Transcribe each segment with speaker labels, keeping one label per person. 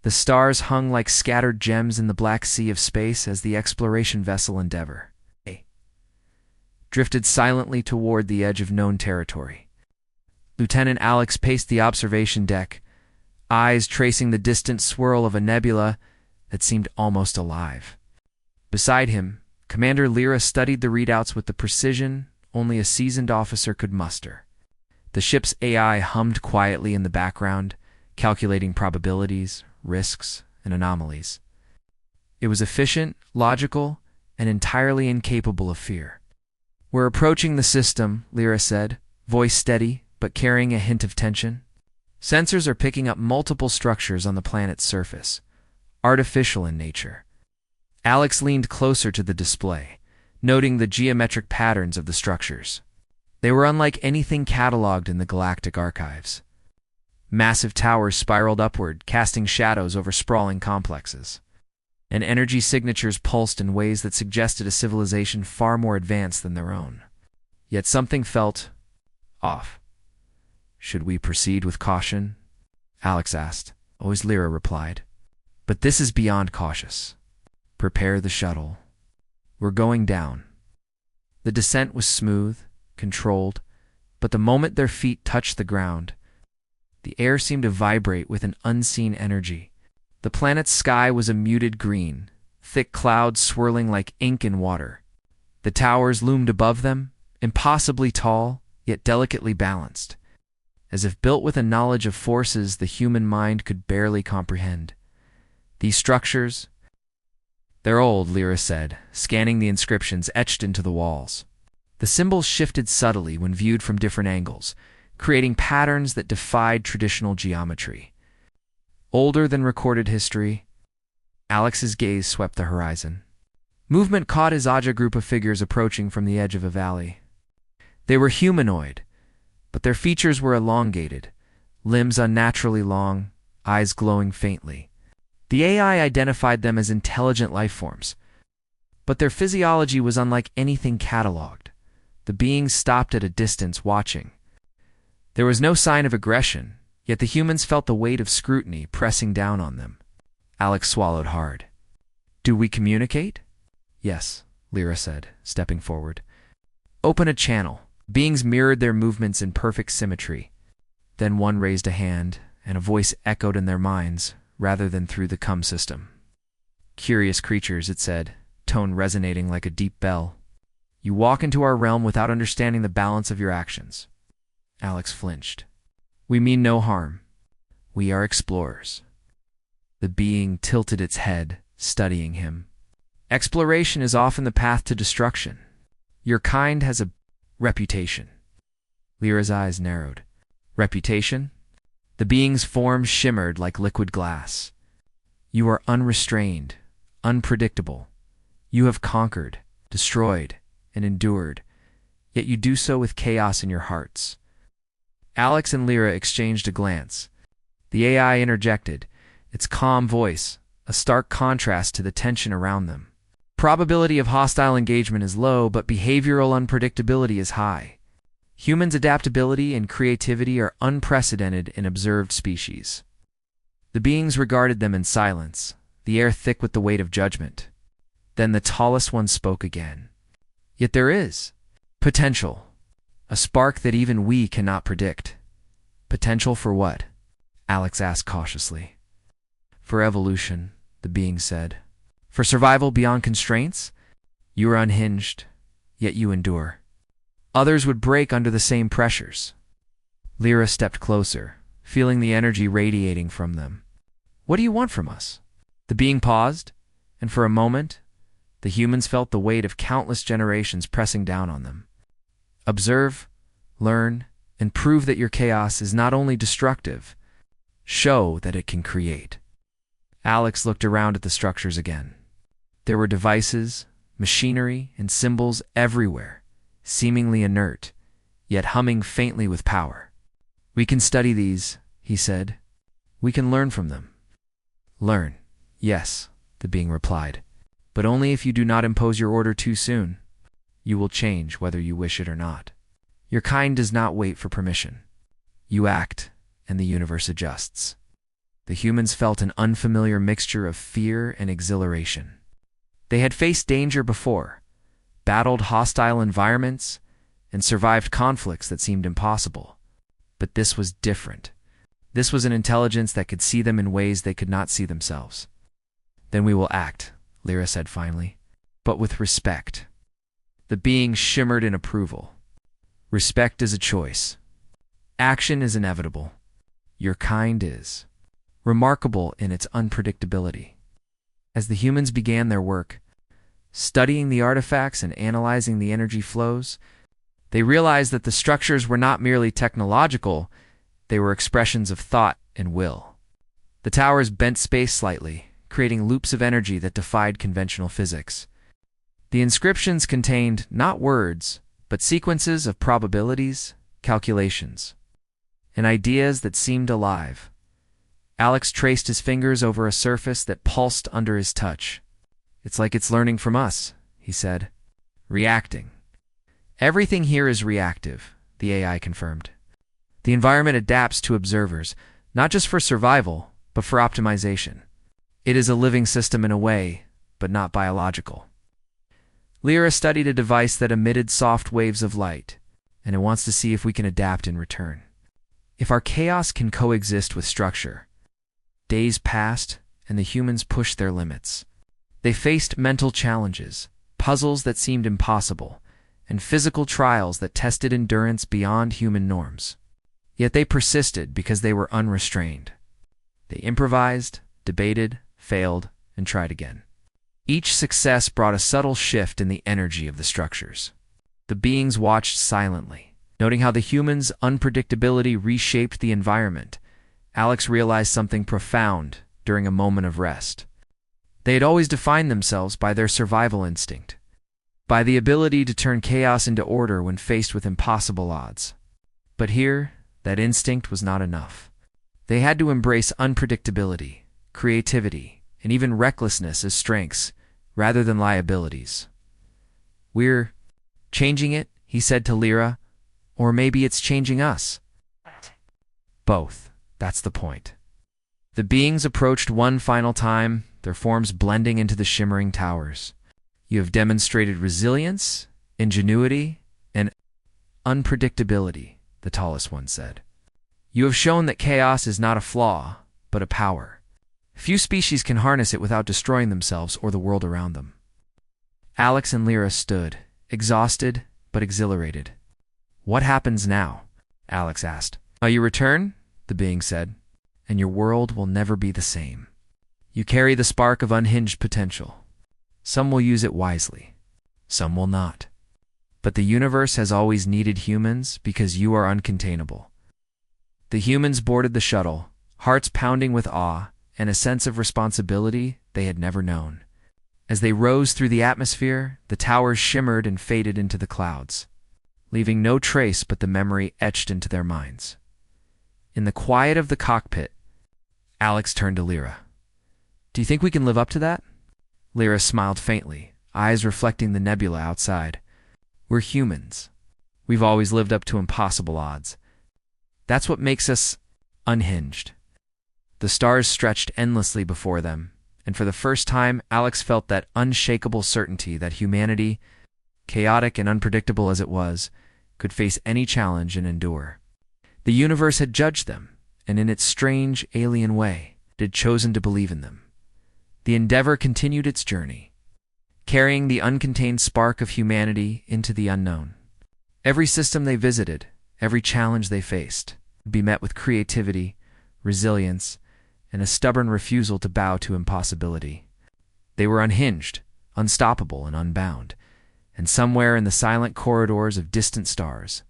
Speaker 1: The stars hung like scattered gems in the black sea of space as the exploration vessel Endeavour drifted silently toward the edge of known territory. Lieutenant Alex paced the observation deck, eyes tracing the distant swirl of a nebula that seemed almost alive. Beside him, Commander Lyra studied the readouts with the precision only a seasoned officer could muster. The ship's AI hummed quietly in the background, calculating probabilities, risks, and anomalies. It was efficient, logical, and entirely incapable of fear. "We're approaching the system," Lyra said, voice steady but carrying a hint of tension. "Sensors are picking up multiple structures on the planet's surface, artificial in nature." Alex leaned closer to the display, noting the geometric patterns of the structures. They were unlike anything cataloged in the Galactic Archives. Massive towers spiraled upward, casting shadows over sprawling complexes, and energy signatures pulsed in ways that suggested a civilization far more advanced than their own. Yet something felt off. "Should we proceed with caution?" Alex asked. Always Lyra replied. "But this is beyond cautious. Prepare the shuttle. We're going down." The descent was smooth, controlled, but the moment their feet touched the ground, the air seemed to vibrate with an unseen energy. The planet's sky was a muted green, thick clouds swirling like ink in water. The towers loomed above them, impossibly tall, yet delicately balanced, as if built with a knowledge of forces the human mind could barely comprehend. These structures, "They're old," Lyra said, scanning the inscriptions etched into the walls. The symbols shifted subtly when viewed from different angles, creating patterns that defied traditional geometry. Older than recorded history, Alex's gaze swept the horizon. Movement caught his eye a group of figures approaching from the edge of a valley. They were humanoid, but their features were elongated, limbs unnaturally long, eyes glowing faintly. The AI identified them as intelligent life forms, but their physiology was unlike anything cataloged. The beings stopped at a distance, watching. There was no sign of aggression, yet the humans felt the weight of scrutiny pressing down on them. Alex swallowed hard. "Do we communicate?" "Yes," Lyra said, stepping forward. "Open a channel." Beings mirrored their movements in perfect symmetry. Then one raised a hand, and a voice echoed in their minds, rather than through the CUM system. "Curious creatures," it said, tone resonating like a deep bell. "You walk into our realm without understanding the balance of your actions." Alex flinched. "We mean no harm. We are explorers." The being tilted its head, studying him. "Exploration is often the path to destruction. Your kind has a reputation." Lyra's eyes narrowed. "Reputation?" The being's form shimmered like liquid glass. "You are unrestrained, unpredictable. You have conquered, destroyed, and endured, yet you do so with chaos in your hearts." Alex and Lyra exchanged a glance. The AI interjected, its calm voice a stark contrast to the tension around them. "Probability of hostile engagement is low, but behavioral unpredictability is high. Humans' adaptability and creativity are unprecedented in observed species." The beings regarded them in silence, the air thick with the weight of judgment. Then the tallest one spoke again. "Yet there is potential, a spark that even we cannot predict." "Potential for what?" Alex asked cautiously. "For evolution," the being said. "For survival beyond constraints? You are unhinged, yet you endure. Others would break under the same pressures." Lyra stepped closer, feeling the energy radiating from them. "What do you want from us?" The being paused, and for a moment, the humans felt the weight of countless generations pressing down on them. "Observe, learn, and prove that your chaos is not only destructive, show that it can create." Alex looked around at the structures again. There were devices, machinery, and symbols everywhere, seemingly inert, yet humming faintly with power. "We can study these," he said. "We can learn from them." "Learn, yes," the being replied, "but only if you do not impose your order too soon. You will change whether you wish it or not. Your kind does not wait for permission. You act, and the universe adjusts." the humans felt an unfamiliar mixture of fear and exhilaration. They had faced danger before, battled hostile environments, and survived conflicts that seemed impossible. But this was different. This was an intelligence that could see them in ways they could not see themselves. "Then we will act," Lyra said finally, "but with respect." The being shimmered in approval. "Respect is a choice. Action is inevitable. Your kind is remarkable in its unpredictability." As the humans began their work, studying the artifacts and analyzing the energy flows, they realized that the structures were not merely technological, they were expressions of thought and will. The towers bent space slightly, creating loops of energy that defied conventional physics. The inscriptions contained not words, but sequences of probabilities, calculations, and ideas that seemed alive. Alex traced his fingers over a surface that pulsed under his touch. "It's like it's learning from us," he said. "Reacting." "Everything here is reactive," the AI confirmed. "The environment adapts to observers, not just for survival, but for optimization. It is a living system in a way, but not biological." Lyra studied a device that emitted soft waves of light, and it wants to see if we can adapt in return. If our chaos can coexist with structure. Days passed, and the humans pushed their limits. They faced mental challenges, puzzles that seemed impossible, and physical trials that tested endurance beyond human norms. Yet they persisted because they were unrestrained. They improvised, debated, failed, and tried again. Each success brought a subtle shift in the energy of the structures. The beings watched silently, noting how the humans' unpredictability reshaped the environment. Alex realized something profound during a moment of rest. They had always defined themselves by their survival instinct, by the ability to turn chaos into order when faced with impossible odds. But here, that instinct was not enough. They had to embrace unpredictability, creativity, and even recklessness as strengths, rather than liabilities. "We're changing it," he said to Lyra, "or maybe it's changing us." "Both. That's the point." The beings approached one final time, their forms blending into the shimmering towers. "You have demonstrated resilience, ingenuity, and unpredictability," the tallest one said. "You have shown that chaos is not a flaw, but a power. Few species can harness it without destroying themselves or the world around them." Alex and Lyra stood, exhausted but exhilarated. "What happens now?" Alex asked. "You return," the being said, "and your world will never be the same. You carry the spark of unhinged potential. Some will use it wisely, some will not. But the universe has always needed humans because you are uncontainable." The humans boarded the shuttle, hearts pounding with awe and a sense of responsibility they had never known. As they rose through the atmosphere, the towers shimmered and faded into the clouds, leaving no trace but the memory etched into their minds. In the quiet of the cockpit, Alex turned to Lyra. "Do you think we can live up to that?" Lyra smiled faintly, eyes reflecting the nebula outside. "We're humans. We've always lived up to impossible odds. That's what makes us unhinged." The stars stretched endlessly before them, and for the first time, Alex felt that unshakable certainty that humanity, chaotic and unpredictable as it was, could face any challenge and endure. The universe had judged them, and in its strange, alien way, it had chosen to believe in them. The Endeavor continued its journey, carrying the uncontained spark of humanity into the unknown. Every system they visited, every challenge they faced, would be met with creativity, resilience, and a stubborn refusal to bow to impossibility. They were unhinged, unstoppable, and unbound, and somewhere in the silent corridors of distant stars,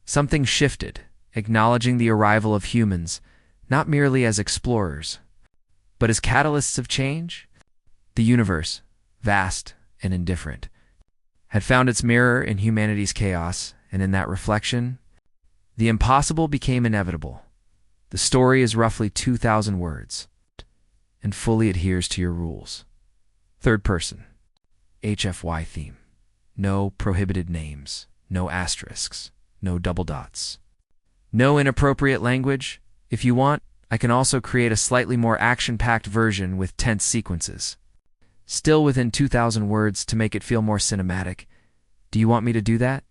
Speaker 1: something shifted, acknowledging the arrival of humans, not merely as explorers, but as catalysts of change. The universe, vast and indifferent, had found its mirror in humanity's chaos, and in that reflection, the impossible became inevitable. The story is roughly 2,000 words, and fully adheres to your rules. Third person, HFY theme. No prohibited names, no asterisks, no double dots. No inappropriate language. If you want, I can also create a slightly more action-packed version with tense sequences. Still within 2,000 words to make it feel more cinematic. Do you want me to do that?